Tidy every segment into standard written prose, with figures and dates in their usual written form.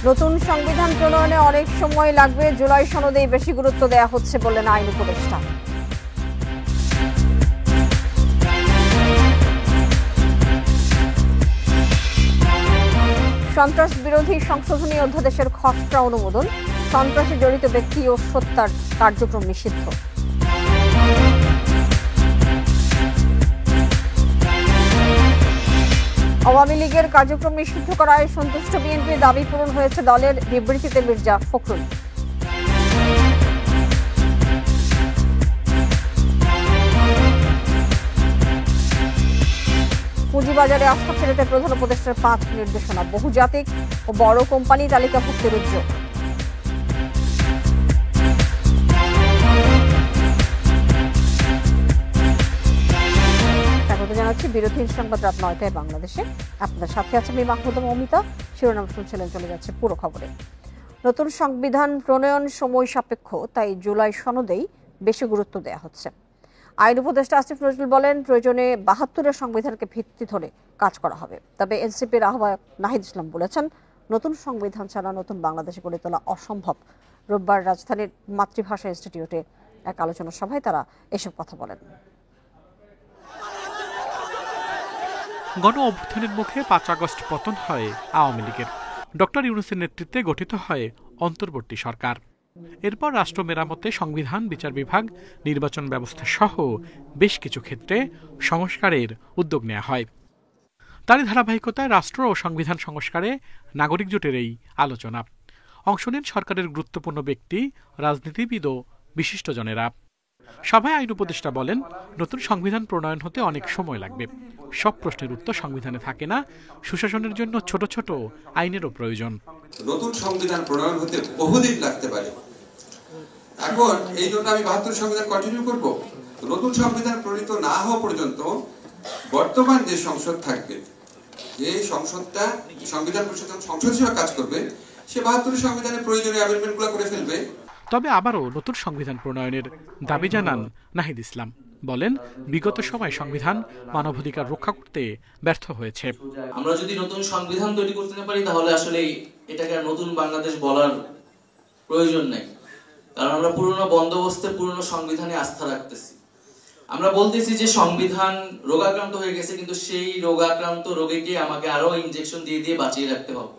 নতুন সংবিধান প্রণয়নে অনেক সময় লাগবে, জুলাই সনদেই বেশি গুরুত্ব দেওয়া হচ্ছে বললেন আইন উপদেষ্টা। সন্ত্রাস বিরোধী সংশোধনী অধ্যাদেশের খসড়া অনুমোদন, সন্ত্রাসে জড়িত ব্যক্তি ও হত্যার কার্যক্রম নিষিদ্ধ। আওয়ামী লীগের কার্যক্রম নিষিদ্ধ করায় সন্তুষ্ট বিএনপি, দাবি পূরণ হয়েছে দলের, বিবৃতিতে মির্জা ফখরুল। পুঁজিবাজারে আস্থা ফেরাতে প্রধান উপদেষ্টার 5 নির্দেশনা, বহুজাতিক ও বড় কোম্পানি তালিকাভুক্তির উদ্যোগ। স্বাগত জানাচ্ছি বিরতিহীন সংবাদ রাত 9টায় বাংলাদেশে। আপনাদের সাথে আছে আমি মাহমুদা মমিতা। শিরোনাম শুনছিলেন, চলে যাচ্ছে পুরো খবরে। নতুন সংবিধান প্রণয়ন সময় সাপেক্ষ, তাই জুলাই সনদেই বেশি গুরুত্ব দেওয়া হচ্ছে। আইন উপদেষ্টা আসিফ নজরুল বলেন, প্রয়োজনে 72-এর সংবিধানকে ভিত্তি ধরে কাজ করা হবে। তবে এনসিপির আহ্বায়ক নাহিদ ইসলাম বলেছেন, নতুন সংবিধান ছাড়া নতুন বাংলাদেশে গড়ে তোলা অসম্ভব। রোববার রাজধানীর মাতৃভাষা ইনস্টিটিউটে এক আলোচনা সভায় তারা এসব কথা বলেন। গণ অভ্যুত্থানের মুখে 5 আগস্ট পতন হয় আওয়ামী লীগের। ডক্টর ইউনূসের নেতৃত্বে গঠিত হয় অন্তর্বর্তী সরকার। এরপর রাষ্ট্র মেরামতে সংবিধান, বিচার বিভাগ, নির্বাচন ব্যবস্থা সহ বেশ কিছু ক্ষেত্রে সংস্কারের উদ্যোগ নেওয়া হয়। তারই ধারাবাহিকতায় রাষ্ট্র ও সংবিধান সংস্কারে নাগরিক জোটের এই আলোচনা। অংশ নেন সরকারের গুরুত্বপূর্ণ ব্যক্তি, রাজনীতিবিদ ও বিশিষ্টজনেরা। সভায় আইন উপদেষ্টা বলেন, নতুন সংবিধান প্রণয়ন হতে অনেক সময় লাগবে। সব প্রশ্নের উত্তর সংবিধানে থাকে না, সুশাসনের জন্য ছোট ছোট আইনেরও প্রয়োজন। নতুন সংবিধান প্রণয়ন হতে বহুদিন লাগতে পারে। এখন এই জন্য আমি 72 সংবিধান কন্টিনিউ করব। নতুন সংবিধান প্রণীত না হওয়া পর্যন্ত বর্তমান যে সংসদ থাকবে, যে সংসদটা সংবিধান পরিষদ সংসদ হিসেবে কাজ করবে, সে 72 সংবিধানের প্রয়োজনীয় অ্যামেন্ডমেন্টগুলো করে ফেলবে। তবে আবারও নতুন সংবিধান প্রণয়নের দাবি জানান নাহিদ ইসলাম। বলেন, বিগত সময় সংবিধান মানবাধিকার রক্ষা করতে ব্যর্থ হয়েছে। আমরা যদি নতুন সংবিধান তৈরি করতে না পারি, তাহলে আসলে এটাকে আর নতুন বাংলাদেশ বলার প্রয়োজন নেই। কারণ আমরা পুরনো বন্দোবস্তে, পুরনো সংবিধানে আস্থা রাখতেছি। আমরা বলতেছি যে সংবিধান রোগাক্রান্ত হয়ে গেছে, কিন্তু সেই রোগাক্রান্ত রোগীকে আমাকে আরো ইনজেকশন দিয়ে দিয়ে বাঁচিয়ে রাখতে হবে।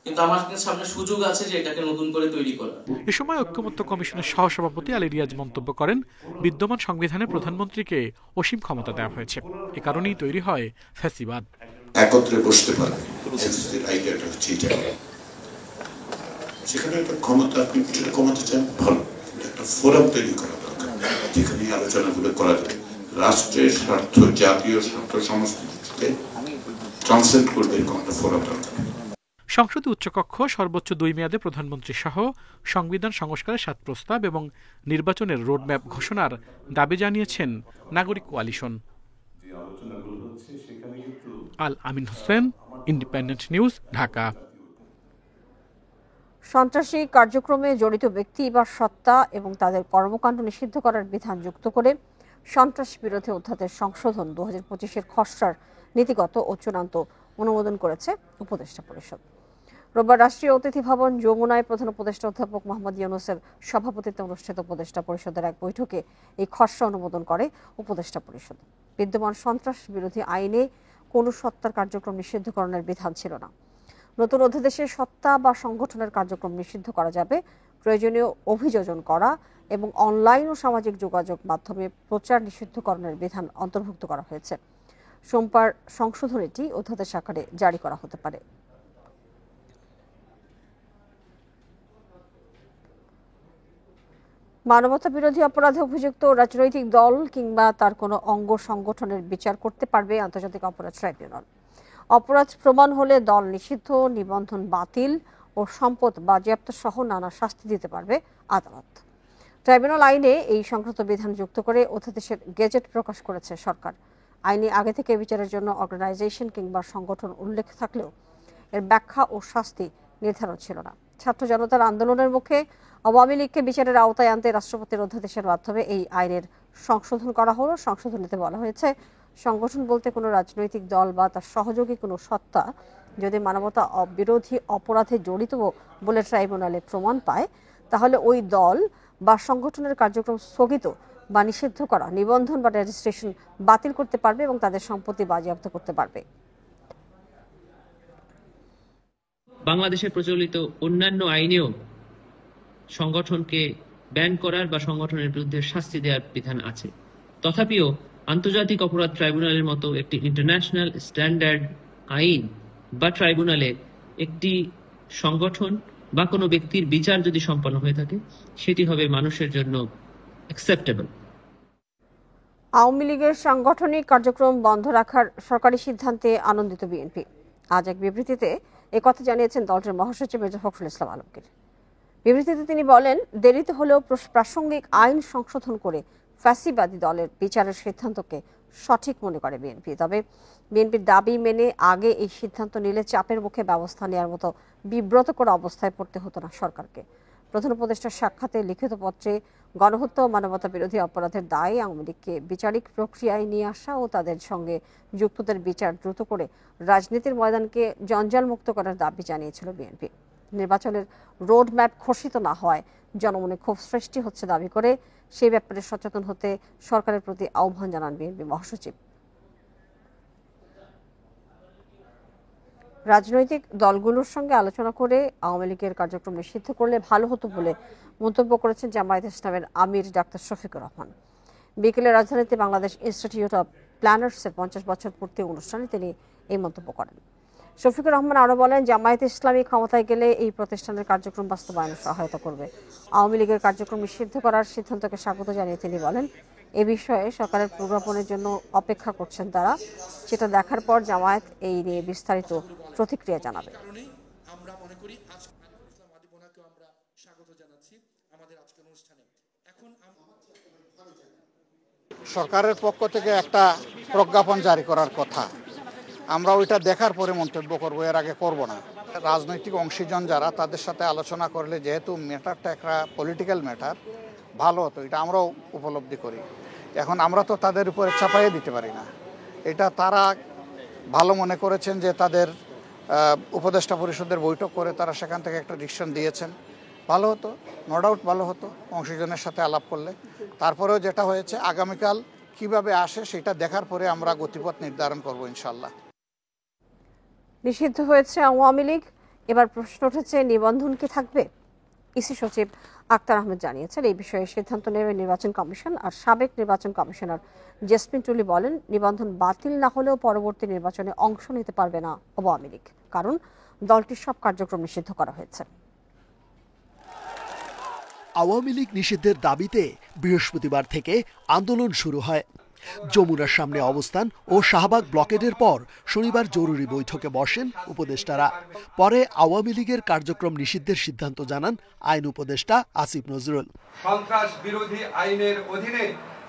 কিন্তু আমার সামনে সুযোগ আছে যে এটাকে নতুন করে তৈরি করার। এ সময় ঐক্যমত্য কমিশনের সহসভাপতি আলী রিয়াজ মন্তব্য করেন, বিদ্যমান সংবিধানে প্রধানমন্ত্রীকে অসীম ক্ষমতা দেওয়া হয়েছে। এ কারণেই তৈরি হয় ফ্যাসিবাদ। একত্রে বসতে পারবে, আইডিয়াটা হচ্ছে এটা। সেখানে একটা ক্ষমতা, আপনি ক্ষমতা চান, ভালো, একটা ফোরাম তৈরি করা দরকার, যেখানে আলোচনাগুলো করা যাবে। রাষ্ট্রের স্বার্থ, জাতীয় স্বার্থ সমস্ত কিছুকে ট্রান্সেন্ড করবে এরকম একটা ফোরাম দরকার। সংসদে উচ্চকক্ষ সর্বোচ্চ 2 মেয়াদে প্রধানমন্ত্রী সহ সংবিধান সংস্কারের 7 প্রস্তাব এবং নির্বাচনের রোডম্যাপ ঘোষণার দাবি জানিয়েছেন নাগরিক কোয়ালিশন। আল আমিন হোসেন, ইন্ডিপেন্ডেন্ট নিউজ, ঢাকা। সন্ত্রাসী কার্যক্রমে জড়িত ব্যক্তি বা সত্তা এবং তাদের কর্মকাণ্ড নিষিদ্ধ করার বিধান যুক্ত করে সন্ত্রাস বিরোধী অধ্যাদেশ সংশোধন 2025-এর খসড়ার নীতিগত ও চূড়ান্ত অনুমোদন করেছে উপদেষ্টা পরিষদ। রোববার রাষ্ট্রীয় অতিথি ভবন যমুনায় প্রধান উপদেষ্টা অধ্যাপক মোহাম্মদ ইউনূসের সভাপতিত্বে অনুষ্ঠিত উপদেষ্টা পরিষদের এক বৈঠকে এই খসড়া অনুমোদন করে উপদেষ্টা পরিষদ। বিদ্যমান সন্ত্রাস বিরোধী আইনে কোনো সত্তার কার্যক্রম নিষিদ্ধকরণের বিধান ছিল না। নতুন অধ্যাদেশে সত্তা বা সংগঠনের কার্যক্রম নিষিদ্ধ করা যাবে, প্রয়োজনীয় অভিযোজন করা এবং অনলাইন ও সামাজিক যোগাযোগ মাধ্যমে প্রচার নিষিদ্ধকরণের বিধান অন্তর্ভুক্ত করা হয়েছে। সোমবার সংশোধনীটি অধ্যাদেশ আকারে জারি করা হতে পারে। মানবতা বিরোধী অপরাধে অভিযুক্ত রাজনৈতিক দল কিংবা তার কোনো অঙ্গ সংগঠনের বিচার করতে পারবে আন্তর্জাতিক অপরাধ ট্রাইব্যুনাল। অপরাধ প্রমাণ হলে দল নিষিদ্ধ, নিবন্ধন বাতিল ও সম্পদ বাজেয়াপ্ত সহ নানা শাস্তি দিতে পারবে আদালত। ট্রাইব্যুনাল আইনে এই সংক্রান্ত বিধান যুক্ত করে অধ্যাদেশের গেজেট প্রকাশ করেছে সরকার। আইনে আগে থেকে বিচারের জন্য অর্গানাইজেশন কিংবা সংগঠন উল্লেখ থাকলেও এর ব্যাখ্যা ও শাস্তি নির্ধারণ ছিল না। ছাত্র জনতার আন্দোলনের মুখে আওয়ামী লীগকে বিচারের আওতায় আনতে রাষ্ট্রপতির অধ্যাদেশের মাধ্যমে এই আইনের সংশোধন করা হলো। সংশোধনীতে বলা হয়েছে, সংগঠন বলতে কোনো রাজনৈতিক দল বা তার সহযোগী কোনো সত্তা যদি মানবতা বিরোধী অপরাধে জড়িত বলে ট্রাইব্যুনালে প্রমাণ পায়, তাহলে ওই দল বা সংগঠনের কার্যক্রম স্থগিত বা নিষিদ্ধ করা, নিবন্ধন বা রেজিস্ট্রেশন বাতিল করতে পারবে এবং তাদের সম্পত্তি বাজেয়াপ্ত করতে পারবে। বাংলাদেশে প্রচলিত অন্যান্য আইনেও সংগঠনকে ব্যান করার বা সংগঠনের বিরুদ্ধে শাস্তি দেওয়ার বিধান আছে। তথাপিও আন্তর্জাতিক অপরাধ ট্রাইব্যুনালের মতো একটি ইন্টারন্যাশনাল স্ট্যান্ডার্ড আইন বা ট্রাইব্যুনালে একটি সংগঠন বা কোনো ব্যক্তির বিচার যদি সম্পন্ন হয়ে থাকে, সেটি হবে মানুষের জন্য অ্যাকসেপ্টেবল। আওয়ামী লীগের সাংগঠনিক কার্যক্রম বন্ধ রাখার সরকারি সিদ্ধান্তে আনন্দিত বিএনপি। আজ এক বিবৃতিতে একথা জানিয়েছেন দলটির মহাসচিব মির্জা ফখরুল ইসলাম আলমগীর। বিবৃতিতে তিনি বলেন, দেরিতে হলেও প্রাসঙ্গিক আইন সংশোধন করে ফ্যাসিবাদী দলের বিচারের সিদ্ধান্তকে সঠিক মনে করে বিএনপি। তবে বিএনপির দাবি মেনে আগে এই সিদ্ধান্ত নিলে চাপের মুখে ব্যবস্থা নেওয়ার মতো বিব্রতকর অবস্থায় পড়তে হতো না সরকারকে। প্রধান উপদেষ্টার সাক্ষাতে লিখিত পত্রে গণহত্যা ও মানবতা বিরোধী অপরাধের দায়ে আওয়ামী লীগকে বিচারিক প্রক্রিয়ায় নিয়ে আসা ও তাদের সঙ্গে যুক্তদের বিচার দ্রুত করে রাজনীতির ময়দানকে জঞ্জাল মুক্ত করার দাবি জানিয়েছিল বিএনপি। নির্বাচনের রোড ম্যাপ ঘোষিত না হওয়ায় জনমনে ক্ষোভ সৃষ্টি হচ্ছে দাবি করে সেই ব্যাপারে সচেতন হতে সরকারের প্রতি আহ্বান জানান বিএনপি মহাসচিব। রাজনৈতিক দলগুলোর সঙ্গে আলোচনা করে আওয়ামী লীগের কার্যক্রম নিষিদ্ধ করলে ভালো হতো বলে মন্তব্য করেছেন জামায়াতে ইসলামের আমির ডাক্তার শফিকুর রহমান। বিকেলে রাজধানীতে বাংলাদেশ ইনস্টিটিউট অব প্ল্যানার্সের 50 বছর পূর্তি অনুষ্ঠানে তিনি এই মন্তব্য করেন। শফিকুর রহমান আরও বলেন, জামায়াতে ইসলামী ক্ষমতায় গেলে এই প্রতিষ্ঠানের কার্যক্রম বাস্তবায়নে সহায়তা করবে। আওয়ামী লীগের কার্যক্রম নিষিদ্ধ করার সিদ্ধান্তকে স্বাগত জানিয়ে তিনি বলেন, এ বিষয়ে সরকারের প্রজ্ঞাপনের জন্য অপেক্ষা করছেন তারা। সেটা দেখার পর জামায়াত এই নিয়ে বিস্তারিত প্রতিক্রিয়া জানাবে। সরকারের পক্ষ থেকে একটা প্রজ্ঞাপন জারি করার কথা, আমরা ওইটা দেখার পরে মন্তব্য করব, এর আগে করব না। রাজনৈতিক অংশীজন যারা, তাদের সাথে আলোচনা করলে যেহেতু ম্যাটারটা একটা পলিটিক্যাল ম্যাটার, ভালো হতো, এটা আমরাও উপলব্ধি করি। এখন আমরা তো তাদের উপরে চাপাইয়ে দিতে পারি না। এটা তারা ভালো মনে করেছেন যে তাদের উপদেষ্টা পরিষদের বৈঠক করে তারা সেখান থেকে একটা ডিসিশন দিয়েছেন, ভালো হতো, নো ডাউট ভালো হতো অংশীজনের সাথে আলাপ করলে। তারপরেও যেটা হয়েছে, আগামীকাল কিভাবে আসে সেটা দেখার পরে আমরা গতিপথ নির্ধারণ করব ইনশাল্লাহ। নিষিদ্ধ হয়েছে আওয়ামী লীগ, এবার প্রশ্ন উঠেছে নিবন্ধন কি থাকবে? ইসি সচিব আক্তার আহমেদ জানিয়েছেন, এই বিষয়ে সিদ্ধান্ত নেবে নির্বাচন কমিশন। আর সাবেক নির্বাচন কমিশনার জেসমিন টুলি বলেন, নিবন্ধন বাতিল না হলেও পরবর্তী নির্বাচনে অংশ নিতে পারবে না আওয়ামী লীগ, কারণ দলটির সব কার্যক্রম নিষিদ্ধ করা হয়েছে। আওয়ামী লীগ নিষিদ্ধের দাবিতে বৃহস্পতিবার থেকে আন্দোলন শুরু হয়। যমুনার সামনে অবস্থান ও শাহবাগ ব্লকেডের পর শনিবার জরুরি বৈঠকে বসেন উপদেষ্টারা। পরে আওয়ামী লীগের কার্যক্রম নিষিদ্ধের সিদ্ধান্ত জানান আইন উপদেষ্টা আসিফ নজরুল। সন্ত্রাস বিরোধী আইনের অধীনে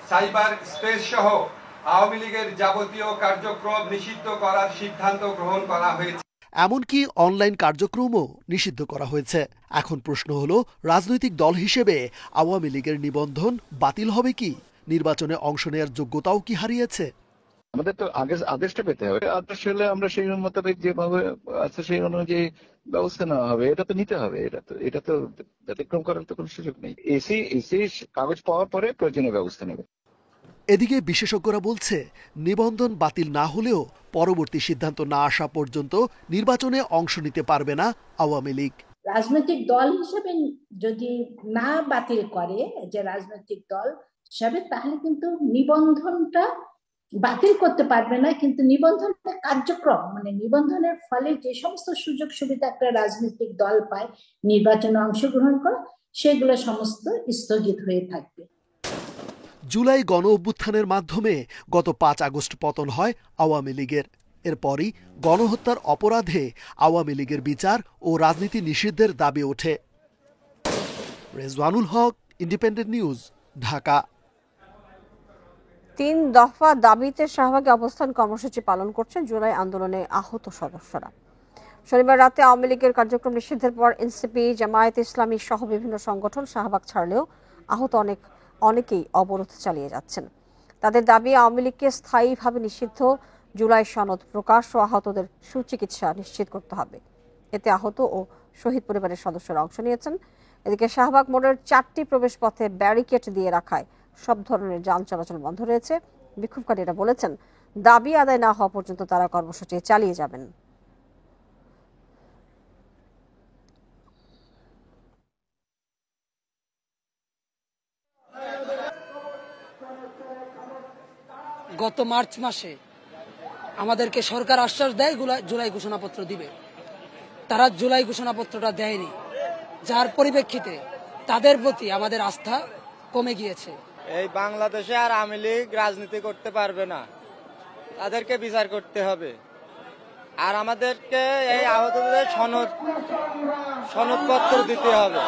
সাইবার স্পেস সহ আওয়ামী লীগের যাবতীয় কার্যক্রম নিষিদ্ধ করার সিদ্ধান্ত গ্রহণ করা হয়েছে। এমনকি অনলাইন কার্যক্রমও নিষিদ্ধ করা হয়েছে। এখন প্রশ্ন হলো, রাজনৈতিক দল হিসেবে আওয়ামী লীগের নিবন্ধন বাতিল হবে কি? নির্বাচনে অংশ নেওয়ার যোগ্যতাও কি হারিয়েছে? আমাদের তো আগে আদেশটা পেতে হবে। আদেশ হলে আমরা সেই মোতাবেক যেভাবে আছে সেই অনুযায়ী ব্যবস্থা নেওয়া হবে। এটা তো নিতে হবে, এটা তো ব্যতিক্রম করার তো কোনো সুযোগ নেই। এসি কাগজ পাওয়ার পরে প্রয়োজনীয় ব্যবস্থা নেবে। এদিকে বিশেষজ্ঞরা বলছে, নিবন্ধন বাতিল না হলেও পরবর্তী সিদ্ধান্ত না আসা পর্যন্ত নির্বাচনে অংশ নিতে পারবে না আওয়ামী লীগ। রাজনৈতিক দল হিসেবে যদি না বাতিল করে, যে রাজনৈতিক দল হিসাবে, তাহলে কিন্তু নিবন্ধনটা বাতিল করতে পারবে না, কিন্তু নিবন্ধনের কার্যক্রম, মানে নিবন্ধনের ফলে যে সমস্ত সুযোগ সুবিধা একটা রাজনৈতিক দল পায় নির্বাচনে অংশগ্রহণ করা, সেগুলো সমস্ত স্থগিত হয়ে থাকবে। জুলাই গণ অভ্যুত্থানের মাধ্যমে গত 5 আগস্ট পতন হয় আওয়ামী লীগের। এরপরই গণহত্যার অপরাধে আওয়ামী লীগের বিচার ও রাজনীতি নিষিদ্ধের দাবি ওঠে। রেজওয়ানুল হক, ইন্ডিপেন্ডেন্ট নিউজ, ঢাকা। 3 দফা দাবিতে শাহবাগে অবস্থান কর্মসূচি পালন করছেন জুলাই আন্দোলনে আহত সদস্যরা। শনিবার রাতে আওয়ামী লীগের কার্যক্রম নিষিদ্ধের পর এনসিপি, জামায়াতে ইসলামী সহ বিভিন্ন সংগঠন শাহবাগ ছাড়লেও আহত অনেকেই অবরোধ চালিয়ে যাচ্ছেন। তাদের দাবি, আওয়ামী লীগকে স্থায়ীভাবে নিষিদ্ধ, জুলাই সনদ প্রকাশ ও আহতদের সুচিকিৎসা নিশ্চিত করতে হবে। এতে আহত ও শহীদ পরিবারের সদস্যরা অংশ নিয়েছেন। এদিকে শাহবাগ মোড়ের 4টি প্রবেশ পথে ব্যারিকেড দিয়ে রাখায় সব ধরনের যান চলাচল বন্ধ রয়েছে। বিক্ষোভকারীরা বলেছেন, দাবি আদায় না হওয়া পর্যন্ত তারা কর্মসূচি চালিয়ে যাবেন। গত মার্চ মাসে আমাদেরকে সরকার আশ্বাস দেয় জুলাই ঘোষণাপত্র দিবে, তারা জুলাই ঘোষণাপত্রটা দেয়নি, যার পরিপ্রেক্ষিতে তাদের প্রতি আমাদের আস্থা কমে গিয়েছে। এই বাংলাদেশে আর আওয়ামী লীগ রাজনীতি করতে পারবে না, তাদেরকে বিচার করতে হবে। আর আমাদেরকে এই আহতদের সনদপত্র দিতে হবে।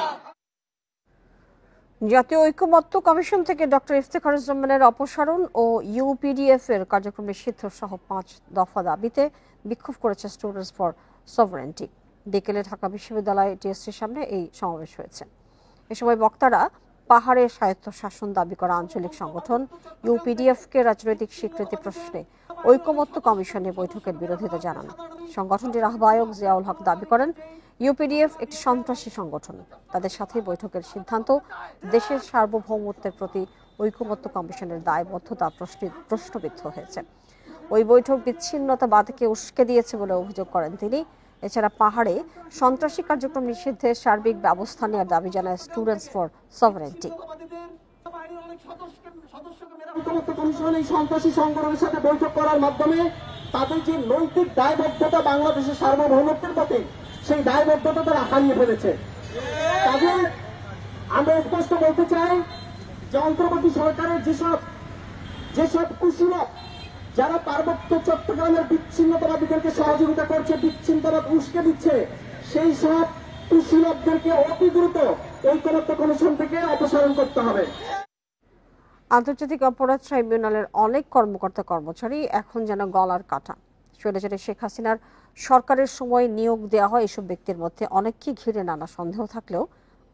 জাতীয় ঐকমত্য কমিশন থেকে ডক্টর ইফতেখারুজ্জামানের অপসারণ ও ইউপিডিএফ এর কার্যক্রম নিষিদ্ধ সহ 5 দফা দাবিতে বিক্ষোভ করেছে স্টুডেন্টস ফর সভারেন্টি। বিকেলে ঢাকা বিশ্ববিদ্যালয় টিএসসির সামনে এই সমাবেশ হয়েছে। এ সময় বক্তারা পাহাড়ে স্বায়ত্তশাসন দাবি করা আঞ্চলিক সংগঠন ইউপিডিএফকে রাজনৈতিক স্বীকৃতি প্রশ্নে ঐকমত্য কমিশনের বৈঠকের বিরোধিতা জানান। সংগঠনটির আহ্বায়ক জিয়াউল হক দাবি করেন, ইউপিডিএফ একটি সন্ত্রাসী সংগঠন। তাদের সাথে বৈঠকের সিদ্ধান্ত দেশের সার্বভৌমত্বের প্রতি ঐকমত্য কমিশনের দায়বদ্ধতা প্রশ্নবিদ্ধ হয়েছে। ওই বৈঠক বিচ্ছিন্নতাবাদকে উস্কে দিয়েছে বলে অভিযোগ করেন তিনি। এছাড়া পাহাড়ে সন্ত্রাসী কার্যক্রম নিষিদ্ধে সার্বিক ব্যবস্থা নেওয়ার দাবি জানায় স্টুডেন্টস ফর সভারেন্টি। সন্ত্রাসী সংগঠনের সাথে বৈঠক করার মাধ্যমে তাদের যে নৈতিক দায়বদ্ধতা বাংলাদেশের সার্বভৌমত্বের প্রতি, সেই দায়বদ্ধতা তারা হারিয়ে ফেলেছে। কাজে আমরা স্পষ্ট বলতে চাই যে অন্তর্বর্তী সরকারের যেসব কুশীলব যারা পার্বত্য চট্টগ্রামের বিচ্ছিন্নতাবাদীদেরকে সহযোগিতা করছে, বিচ্ছিন্নতাবাদ উস্কে দিচ্ছে, সেই সব কুশীলবদেরকে অতি দ্রুত ঐকমত্য কমিশন থেকে অপসারণ করতে হবে। আন্তর্জাতিক অপরাধ ট্রাইব্যুনালের অনেক কর্মকর্তা কর্মচারী এখন যেন গলার কাটা। স্বৈরাচারী শেখ হাসিনার সরকারের সময় নিয়োগ দেওয়া হয় এসব ব্যক্তির মধ্যে অনেককে ঘিরে নানা সন্দেহ থাকলেও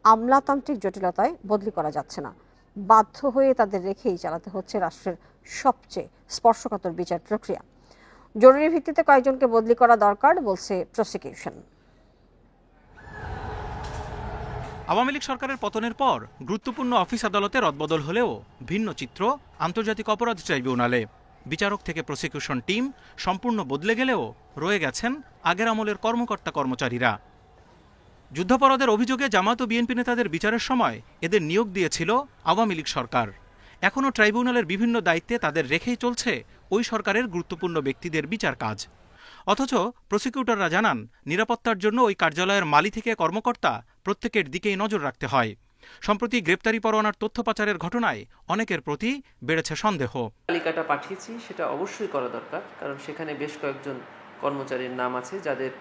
আমলাতান্ত্রিক জটিলতায় বদলি করা যাচ্ছে না। বাধ্য হয়ে তাদের রেখেই চালাতে হচ্ছে রাষ্ট্রের সবচেয়ে স্পর্শকাতর বিচার প্রক্রিয়া। জরুরি ভিত্তিতে কয়েকজনকে বদলি করা দরকার বলছে প্রসিকিউশন। আওয়ামী লীগ সরকারের পতনের পর গুরুত্বপূর্ণ অফিস আদালতে রদবদল হলেও ভিন্ন চিত্র আন্তর্জাতিক অপরাধ ট্রাইব্যুনালে। বিচারক থেকে প্রসিকিউশন টিম সম্পূর্ণ বদলে গেলেও রয়ে গেছেন আগের আমলের কর্মকর্তা কর্মচারীরা। যুদ্ধাপরাধের অভিযোগে জামাত ও বিএনপি নেতাদের বিচারের সময় এদের নিয়োগ দিয়েছিল আওয়ামী লীগ সরকার। এখনও ট্রাইব্যুনালের বিভিন্ন দায়িত্বে তাদের রেখেই চলছে ওই সরকারের গুরুত্বপূর্ণ ব্যক্তিদের বিচার কাজ। অথচ প্রসিকিউটররা জানান, নিরাপত্তার জন্য ওই কার্যালয়ের মালি থেকে কর্মকর্তা প্রত্যেকের দিকেই নজর রাখতে হয়। সম্প্রতি গ্রেপ্তারি পরোয়ানার তথ্য পাচারের ঘটনায় অনেকের প্রতি বেড়েছে সন্দেহ। তালিকাটা পাঠিয়েছি, সেটা অবশ্যই করা দরকার, কারণ সেখানে বেশ কয়েকজন কর্মচারীর নাম আছে যাদের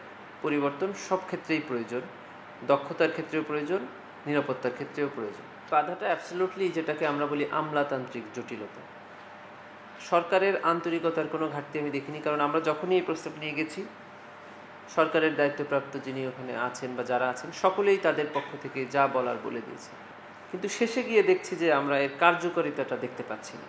পরিবর্তন সব ক্ষেত্রেই প্রয়োজন, দক্ষতার ক্ষেত্রেও প্রয়োজন, নিরাপত্তার ক্ষেত্রেও প্রয়োজন। বাধাটা অ্যাবসলিউটলি যেটাকে আমরা বলি আমলাতান্ত্রিক জটিলতা। সরকারের আন্তরিকতার কোনো ঘাটতি আমি দেখিনি, কারণ আমরা যখনই এই প্রস্তাব নিয়ে গেছি সরকারের দায়িত্বপ্রাপ্ত যিনি ওখানে আছেন বা যারা আছেন সকলেই তাদের পক্ষ থেকে যা বলার বলে দিয়েছে, কিন্তু শেষে গিয়ে দেখছি যে আমরা এর কার্যকারিতাটা দেখতে পাচ্ছি না।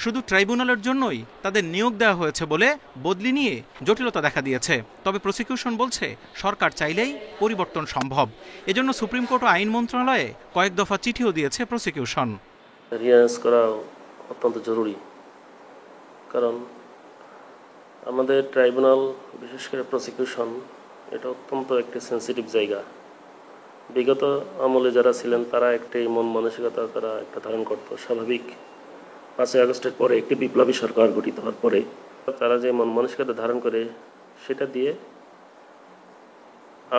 শুধু ট্রাইব্যুনালের জন্যই তাদের নিয়োগ দেওয়া হয়েছে বলে বদলি নিয়ে জটিলতা দেখা দিয়েছে। তবে প্রসিকিউশন বলছে সরকার চাইলেই পরিবর্তন সম্ভব। এজন্য সুপ্রিম কোর্ট ও আইন মন্ত্রণালয়ে কয়েক দফা চিঠিও দিয়েছে প্রসিকিউশন। রিয়ারেঞ্জ করা অত্যন্ত জরুরি, কারণ আমাদের ট্রাইব্যুনাল, বিশেষ করে প্রসিকিউশন, এটা অত্যন্ত একটি সেন্সিটিভ জায়গা। বিগত আমলে যারা ছিলেন তারা একটি মন মানসিকতা তারা একটা ধারণ করত। স্বাভাবিক 5ই আগস্টের পরে একটি বিপ্লবী সরকার গঠিত হওয়ার পরে তারা যে মন মানসিকতা ধারণ করে সেটা দিয়ে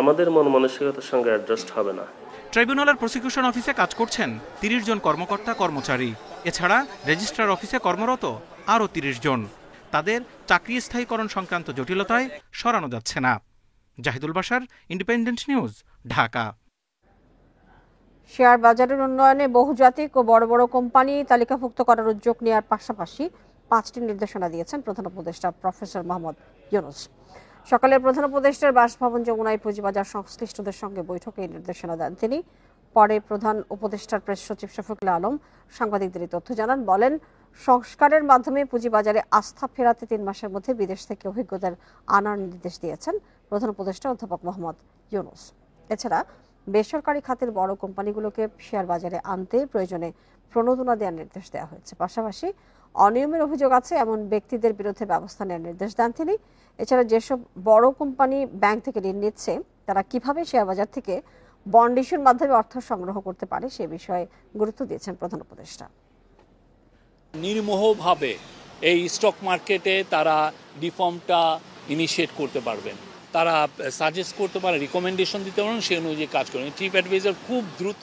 আমাদের মন মানসিকতার সঙ্গে অ্যাডজাস্ট হবে না। ট্রাইব্যুনালের প্রসিকিউশন অফিসে কাজ করছেন 30 জন কর্মকর্তা কর্মচারী। এছাড়া রেজিস্ট্রার অফিসে কর্মরত আরও 30 জন। তাদের চাকরি স্থায়ীকরণ সংক্রান্ত জটিলতায় সরানো যাচ্ছে না। Zahidul Bashar, Independent News, Dhaka. Share বাজারের উন্নয়নে বহুজাতিক ও বড় বড় কোম্পানি তালিকাভুক্ত করার উদ্যোগ নেওয়ার পাশাপাশি 5টি নির্দেশনা দিয়েছেন প্রধান উপদেষ্টা প্রফেসর মোহাম্মদ ইউনূস। সকালে প্রধান উপদেষ্টার বাসভবন যমুনায় পুঁজিবাজার সংশ্লিষ্টদের সঙ্গে বৈঠকে এই নির্দেশনা দেন তিনি। পরে প্রধান উপদেষ্টার প্রেস সচিব শফিকুল আলম সাংবাদিকদের এই তথ্য জানান। বলেন, সংস্কারের মাধ্যমে পুঁজিবাজারে আস্থা ফেরাতে 3 মাসের মধ্যে বিদেশ থেকে অভিজ্ঞদের আনার নির্দেশ দিয়েছেন প্রধান উপদেষ্টা অধ্যাপক মোহাম্মদ ইউনূস। এছাড়া বেসরকারি খাতের বড় কোম্পানিগুলোকে শেয়ার বাজারে আনতে প্রয়োজনে প্রণোদনা দেওয়ার নির্দেশ দেওয়া হয়েছে। পাশাপাশি অনিয়মের অভিযোগ আছে এমন ব্যক্তিদের বিরুদ্ধে ব্যবস্থা নেওয়ার নির্দেশ দেন তিনি। এছাড়া যেসব বড় কোম্পানি ব্যাংক থেকে ঋণ নিচ্ছে তারা কিভাবে শেয়ার বাজার থেকে বন্ড ইস্যুর মাধ্যমে অর্থ সংগ্রহ করতে পারে সে বিষয়ে গুরুত্ব দিয়েছেন প্রধান উপদেষ্টা। নির্মোহভাবে এই স্টক মার্কেটে তারা রিফর্মটা ইনিশিয়েট করতে পারবেন, তারা সাজেস্ট করতে পারেন, রিকমেন্ডেশন দিতে পারেন, সেই অনুযায়ী কাজ করেন। চিফ অ্যাডভাইজার খুব দ্রুত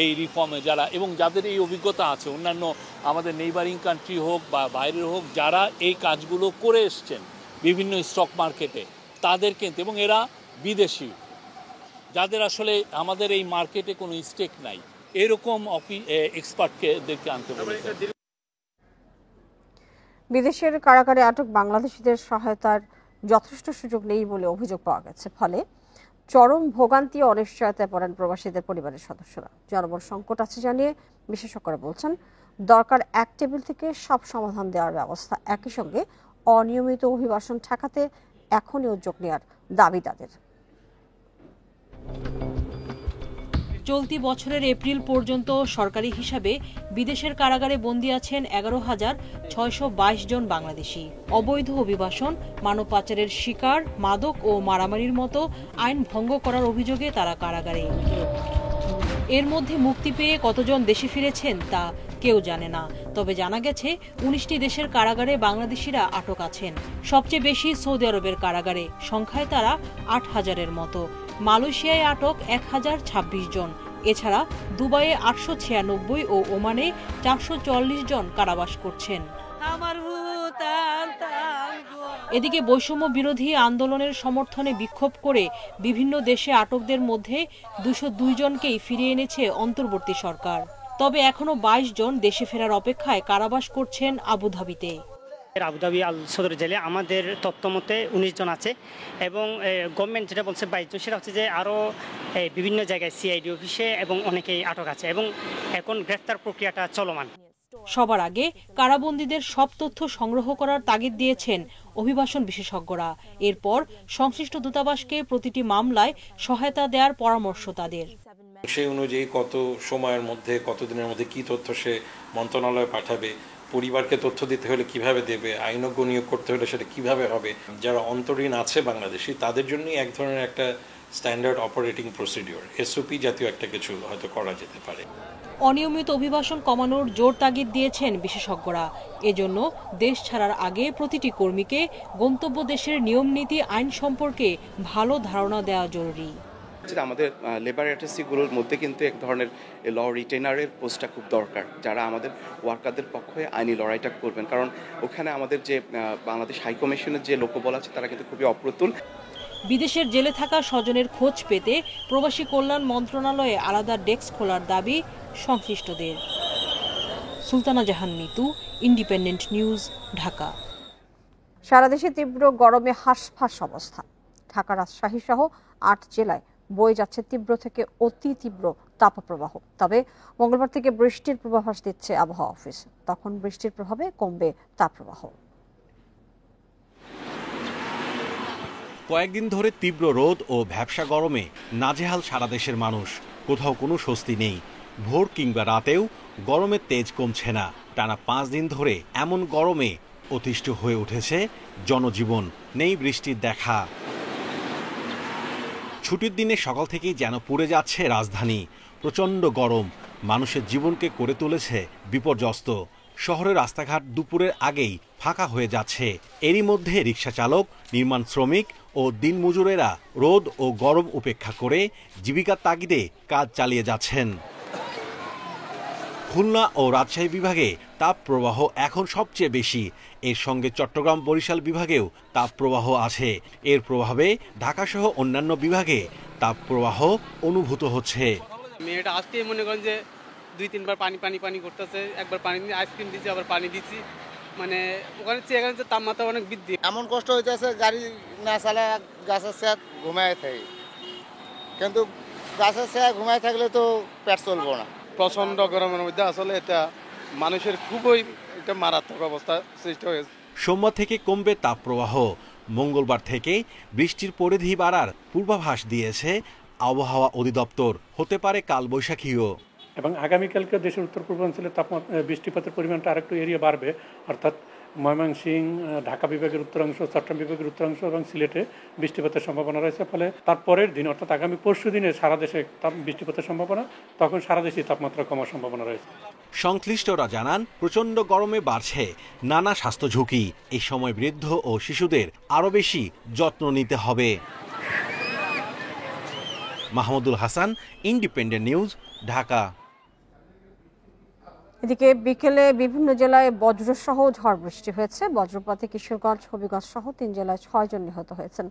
এই রিফর্মে যারা এবং যাদের এই অভিজ্ঞতা আছে, অন্যান্য আমাদের নেইবারিং কান্ট্রি হোক বা বাইরের হোক, যারা এই কাজগুলো করে এসছেন বিভিন্ন স্টক মার্কেটে, তাদেরকে, এবং এরা বিদেশি, যাদের আসলে আমাদের এই মার্কেটে কোনো স্টেক নাই, এরকম এক্সপার্টদেরকে আনতে বলেছে। বিদেশের কারাগারে আটক বাংলাদেশিদের সহায়তার যথেষ্ট সুযোগ নেই বলে অভিযোগ পাওয়া গেছে। ফলে চরম ভোগান্তি ও অনিশ্চয়তায় পড়েন প্রবাসীদের পরিবারের সদস্যরা। জনবল সংকট আছে জানিয়ে বিশেষজ্ঞরা বলছেন, দরকার এক টেবিল থেকে সব সমাধান দেওয়ার ব্যবস্থা। একই সঙ্গে অনিয়মিত অভিবাসন ঠেকাতে এখনই উদ্যোগ নেওয়ার দাবি তাদের। চলতি বছরের এপ্রিল পর্যন্ত সরকারি হিসাবে বিদেশের কারাগারে বন্দী আছেন 11,622 জন বাংলাদেশি। অবৈধ অভিবাসন, মানব পাচারের শিকার, মাদক ও মারামারির মতো আইন ভঙ্গ করার অভিযোগে তারা কারাগারে। এর মধ্যে মুক্তি পেয়ে কতজন দেশে ফিরেছেন তা কেউ জানে না। তবে জানা গেছে 19টি দেশের কারাগারে বাংলাদেশিরা আটক আছেন। সবচেয়ে বেশি সৌদি আরবের কারাগারে, সংখ্যায় তারা 8,000-এর মতো। মালয়েশিয়ায় আটক 1026 জন। এছাড়া দুবাইয়ে 896 ও ওমানে 440 জন কারাবাস করছেন। এদিকে বৈষম্য বিরোধী আন্দোলনের সমর্থনে বিক্ষোভ করে বিভিন্ন দেশে আটকদের মধ্যে 202 জনকেই ফিরিয়ে এনেছে অন্তর্বর্তী সরকার। তবে এখনো 22 জন দেশে ফেরার অপেক্ষায় কারাবাস করছেন আবুধাবিতে। আবুধাবি আল সদর জেলে আমাদের তথ্য মতে 19 জন আছে এবং গভর্নমেন্ট যেটা বলছে 22 জন, সেটা হচ্ছে যে আরও বিভিন্ন জায়গায় সিআইডি অফিসে এবং অনেকেই আটক আছে এবং এখন গ্রেফতার প্রক্রিয়াটা চলমান। সবার আগে কারাবন্দীদের সব তথ্য সংগ্রহ করার তাগিদ দিয়েছেন অভিবাসন বিশেষজ্ঞরা। এরপর সংশ্লিষ্ট দূতাবাসকে প্রতিটি মামলায় সহায়তা দেওয়ার পরামর্শ তাদের। সেই অনুযায়ী কত সময়ের মধ্যে, কতদিনের মধ্যে কি তথ্য সে মন্ত্রণালয়ে পাঠাবে, পরিবারকে তথ্য দিতে হলে কিভাবে দেবে, আইনজ্ঞ নিয়োগ করতে হলে সেটা কিভাবে হবে, যারা অন্তরীণ আছে বাংলাদেশি তাদের জন্যই এক ধরনের একটা স্ট্যান্ডার্ড অপারেটিং প্রসিডিওর, এসওপি জাতীয় একটা কিছু হয়তো করা যেতে পারে। অনিয়মিত অভিবাসন কমানোর জোর তাগিদ দিয়েছেন বিশেষজ্ঞরা। এজন্য দেশ ছাড়ার আগে প্রতিটি কর্মীকে গন্তব্য দেশের নিয়ম নীতি আইন সম্পর্কে ভালো ধারণা দেওয়া জরুরি। আমাদের লেবার অ্যাটাচিগুলোর মধ্যে কিন্তু এক ধরনের ল রিটেনারের পোস্টটা খুব দরকার, যারা আমাদের ওয়ার্কারদের পক্ষে আইনি লড়াইটা করবেন, কারণ ওখানে আমাদের যে বাংলাদেশ হাইকমিশনের যে লোকবল আছে তারা কিন্তু খুবই অপ্রতুল। বিদেশের জেলে থাকা স্বজনের খোঁজ পেতে প্রবাসী কল্যাণ মন্ত্রণালয়ে আলাদা ডেস্ক খোলার দাবি সংশ্লিষ্টদের। সুলতানা জাহান নিতু, ইন্ডিপেন্ডেন্ট নিউজ, ঢাকা। সারা দেশে তীব্র গরমে হাঁসফাঁস অবস্থা। ঢাকা, রাজশাহী সহ 8 জেলায় বয়ে যাচ্ছে তীব্র থেকে অতি তীব্র তাপপ্রবাহ। তবে মঙ্গলবার থেকে বৃষ্টির পূর্বাভাস দিচ্ছে আবহাওয়া অফিস। তখন বৃষ্টির প্রভাবে কমবে তাপপ্রবাহ। কয়েকদিন ধরে তীব্র রোদ ও ভ্যাপসা গরমে নাজেহাল সারা দেশের মানুষ। কোথাও কোনো স্বস্তি নেই। ভোর কিংবা রাতেও গরমের তেজ কমছে না। টানা 5 দিন ধরে এমন গরমে অতিষ্ঠ হয়ে উঠেছে জনজীবন। নেই বৃষ্টির দেখা। ছুটির দিনে সকাল থেকেই যেন পুড়ে যাচ্ছে রাজধানী। প্রচণ্ড গরম মানুষের জীবনকে করে তুলেছে বিপর্যস্ত। শহরের রাস্তাঘাট দুপুরের আগেই ফাঁকা হয়ে যাচ্ছে। এরই মধ্যে রিকশা চালক, নির্মাণ শ্রমিক ও দিনমজুরেরা রোদ ও গরম উপেক্ষা করে জীবিকার তাগিদে কাজ চালিয়ে যাচ্ছেন। খুলনা ও রাজশাহী বিভাগে তাপপ্রবাহ এখন সবচেয়ে বেশি। এর সঙ্গে চট্টগ্রাম, বরিশাল বিভাগেও তাপপ্রবাহ আছে। এর প্রভাবে ঢাকাসহ অন্যান্য বিভাগে তাপপ্রবাহ অনুভূত হচ্ছে। মেয়েটা আজকে মনে করেন যে 2-3 বার পানি করতেছে। একবার পানি দিয়ে আইসক্রিম দিচ্ছি, আবার পানি দিচ্ছি। মানে ওখানে এখানে তাপমাত্রা অনেক বৃদ্ধি। এমন কষ্ট হইতেছে, গাড়ি না চালা গাছের ছাদ ঘুমায় থাকে, কিন্তু গাছের ছায়া ঘুমায় থাকলে তো পেট চলবো না। প্রচন্ড গরমের মধ্যে আসলে এটা মানুষের খুবই একটা মারাত্মক অবস্থা সৃষ্টি হয়েছে। সোমবার থেকে কমবে তাপপ্রবাহ, মঙ্গলবার থেকে বৃষ্টির পরিধি বাড়ার পূর্বাভাস দিয়েছে আবহাওয়া অধিদপ্তর। হতে পারে কালবৈশাখীও। এবং আগামীকালকে দেশের উত্তর পূর্বাঞ্চলে বৃষ্টিপাতের পরিমাণটা আরেকটু এরিয়া বাড়বে, অর্থাৎ ময়মনসিংহ, ঢাকা বিভাগের উত্তরাংশ, চট্টগ্রাম বিভাগের উত্তরাংশ এবং সিলেটে বৃষ্টিপাতের সম্ভাবনা রয়েছে। ফলে তারপরের দিন অর্থাৎ আগামী পরশু দিনে সারা দেশে বৃষ্টিপাতের সম্ভাবনা, তখন সারা দেশে তাপমাত্রা কমার সম্ভাবনা রয়েছে। সংশ্লিষ্টরা জানান, প্রচণ্ড গরমে বাড়ছে নানা স্বাস্থ্য ঝুঁকি। এই সময় বৃদ্ধ ও শিশুদের আরও বেশি যত্ন নিতে হবে। Mahmudul Hasan, independent News, Dhaka. এদিকে বিকেলে বিভিন্ন জেলায় বজ্রসহ ঝড় বৃষ্টি হয়েছে। বজ্রপাতে কিশোরগঞ্জ, হবিগঞ্জ সহ 3 জেলায় 6 জন নিহত হয়েছেন।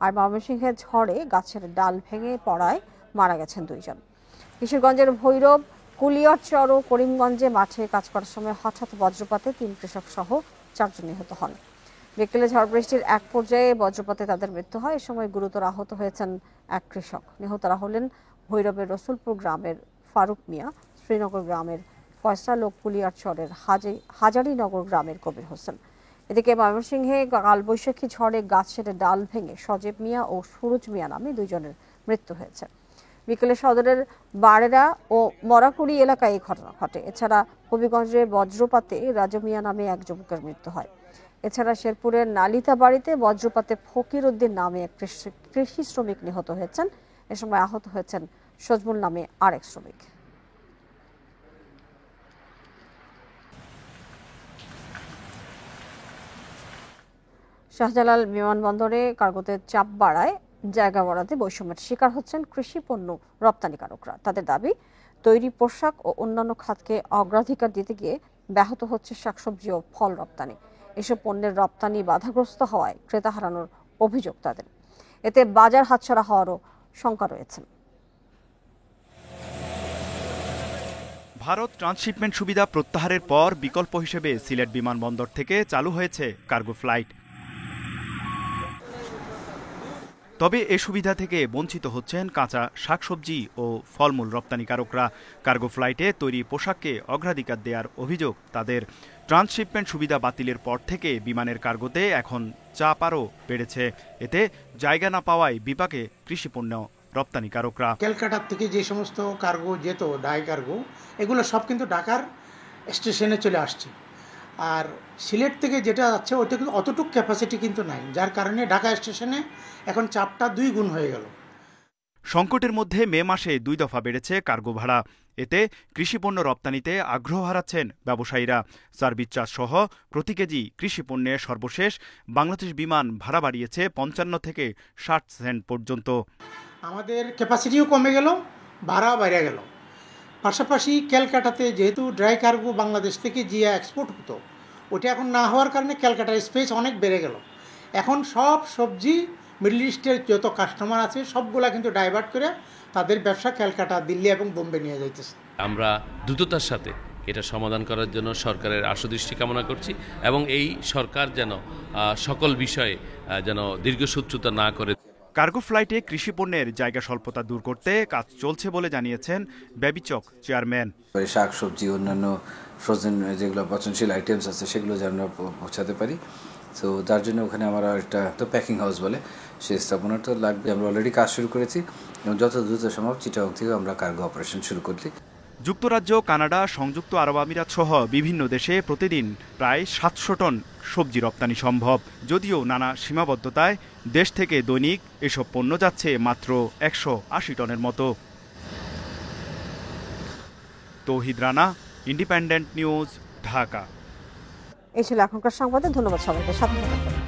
আর ময়মনসিংহের ঝড়ে গাছের ডাল ভেঙে পড়ায় মারা গেছেন 2 জন। কিশোরগঞ্জের ভৈরব, কুলিয়ারচর ও করিমগঞ্জে মাঠে কাজ করার সময় হঠাৎ বজ্রপাতে 3 কৃষক সহ 4 জন নিহত হন। বিকেলে ঝড় বৃষ্টির এক পর্যায়ে বজ্রপাতে তাদের মৃত্যু হয়। এ সময় গুরুতর আহত হয়েছেন এক কৃষক। নিহতরা হলেন ভৈরবের রসুলপুর গ্রামের ফারুক মিয়া, শ্রীনগর গ্রামের ফয়সাল ও কুলিয়ারচরের হাজারীনগর গ্রামের কবির হোসেন। এদিকে ময়মনসিংহে কালবৈশাখী ঝড়ে গাছের ডাল ভেঙে সজীব মিয়া ও সুরজ মিয়া নামে 2 জনের মৃত্যু হয়েছে। বিকেলে সদরের বাড়েরা ও মরাকুড়ি এলাকায় এই ঘটনা ঘটে। এছাড়া হবিগঞ্জে বজ্রপাতে রাজু মিয়া নামে এক যুবকের মৃত্যু হয়। এছাড়া শেরপুরের নালিতা বাড়িতে বজ্রপাতে ফকির উদ্দিন নামে এক কৃষি শ্রমিক নিহত হয়েছেন। এ সময় আহত হয়েছেন সজমুল নামে আরেক শ্রমিক। শাহজালাল বিমানবন্দরে কার্গোতে চাপ বাড়ায় জায়গা বরাদ্দে বৈষম্যের শিকার হচ্ছেন কৃষি পণ্য রপ্তানিকারকরা। তাদের দাবি, তৈরি পোশাক ও অন্যান্য খাতকে অগ্রাধিকার দিতে গিয়ে ব্যাহত হচ্ছে শাকসবজি ও ফল রপ্তানি। এসব পণ্যের রপ্তানি বাধাগ্রস্ত হওয়ায় ক্রেতা হারানোর অভিযোগ তাদের। এতে বাজার হাতছাড়া হওয়ারও শঙ্কা রয়েছে। ভারত ট্রান্সশিপমেন্ট সুবিধা প্রত্যাহারের পর বিকল্প হিসেবে সিলেট বিমানবন্দর থেকে চালু হয়েছে কার্গো ফ্লাইট। তবে এ সুবিধা থেকে বঞ্চিত হচ্ছেন কাঁচা শাকসবজি ও ফলমূল রপ্তানিকারকরা। কার্গো ফ্লাইটে তৈরি পোশাককে অগ্রাধিকার দেওয়ার অভিযোগ তাদের। ট্রান্সশিপমেন্ট সুবিধা বাতিলের পর থেকে বিমানের কার্গোতে এখন চাপ আরও বেড়েছে। এতে জায়গা না পাওয়ায় বিপাকে কৃষিপণ্য রপ্তানিকারকরা। ক্যালকাটার থেকে যে সমস্ত কার্গো যেত, ডাই কার্গো, এগুলো সব কিন্তু ঢাকার স্টেশনে চলে আসছে। আর সিলেট থেকে যেটা যাচ্ছে ওইটা কিন্তু অতটুকু ক্যাপাসিটি কিন্তু নাই, যার কারণে ঢাকা স্টেশনে এখন চাপটা 2 গুণ হয়ে গেল। সংকটের মধ্যে মে মাসে 2 দফা বেড়েছে কার্গো ভাড়া। এতে কৃষিপণ্য রপ্তানিতে আগ্রহ হারাচ্ছেন ব্যবসায়ীরা। সার্ভিস চার্জ সহ প্রতি কেজি কৃষিপণ্যের সর্বশেষ বাংলাদেশ বিমান ভাড়া বাড়িয়েছে 55 থেকে 60 সেন্ট পর্যন্ত। আমাদের ক্যাপাসিটিও কমে গেল, ভাড়া বেড়ে গেল। পাশাপাশি ক্যালকাটাতে যেহেতু ড্রাই কার্গো বাংলাদেশ থেকে জিয়া এক্সপোর্ট হতো, ওটা এখন না হওয়ার কারণে ক্যালকাটার স্পেস অনেক বেড়ে গেল। এখন সব সবজি মিডল ইস্টের যত কাস্টমার আছে সবগুলা কিন্তু ডাইভার্ট করে তাদের ব্যবসা ক্যালকাটা, দিল্লি এবং বোম্বে নিয়ে যাইতেছে। আমরা দ্রুততার সাথে এটা সমাধান করার জন্য সরকারের আশুদৃষ্টি কামনা করছি এবং এই সরকার যেন সকল বিষয়ে যেন দীর্ঘসূত্রতা না করে। কার্গো ফ্লাইটে কৃষিপণ্যের জায়গা স্বল্পতা দূর করতে কাজ চলছে বলে জানিয়েছেন বেবিচক চেয়ারম্যান। শাক সবজি, অন্যান্য ফ্রোজেন যেগুলো পচনশীল আইটেমস আছে সেগুলো যেন আমরা পৌঁছাতে পারি। তো তার জন্য ওখানে আমরা একটা তো প্যাকিং হাউস বলে সেই স্থাপনাটা লাগবে। আমরা অলরেডি কাজ শুরু করেছি এবং যত দ্রুত সম্ভব চিটাগং থেকে আমরা কার্গো অপারেশন শুরু করছি। যুক্তরাজ্য, কানাডা, সংযুক্ত আরব আমিরাত সহ বিভিন্ন দেশে প্রতিদিন প্রায় 700 টন সবজি রপ্তানি সম্ভব। যদিও নানা সীমাবদ্ধতায় দেশ থেকে দৈনিক এসব পণ্য যাচ্ছে মাত্র 180 টনের মতো। তৌহিদ রানা, ইন্ডিপেন্ডেন্ট নিউজ, ঢাকা। এই ছিল এখনকার সংবাদে। ধন্যবাদ সবাইকে সাথে থাকার জন্য।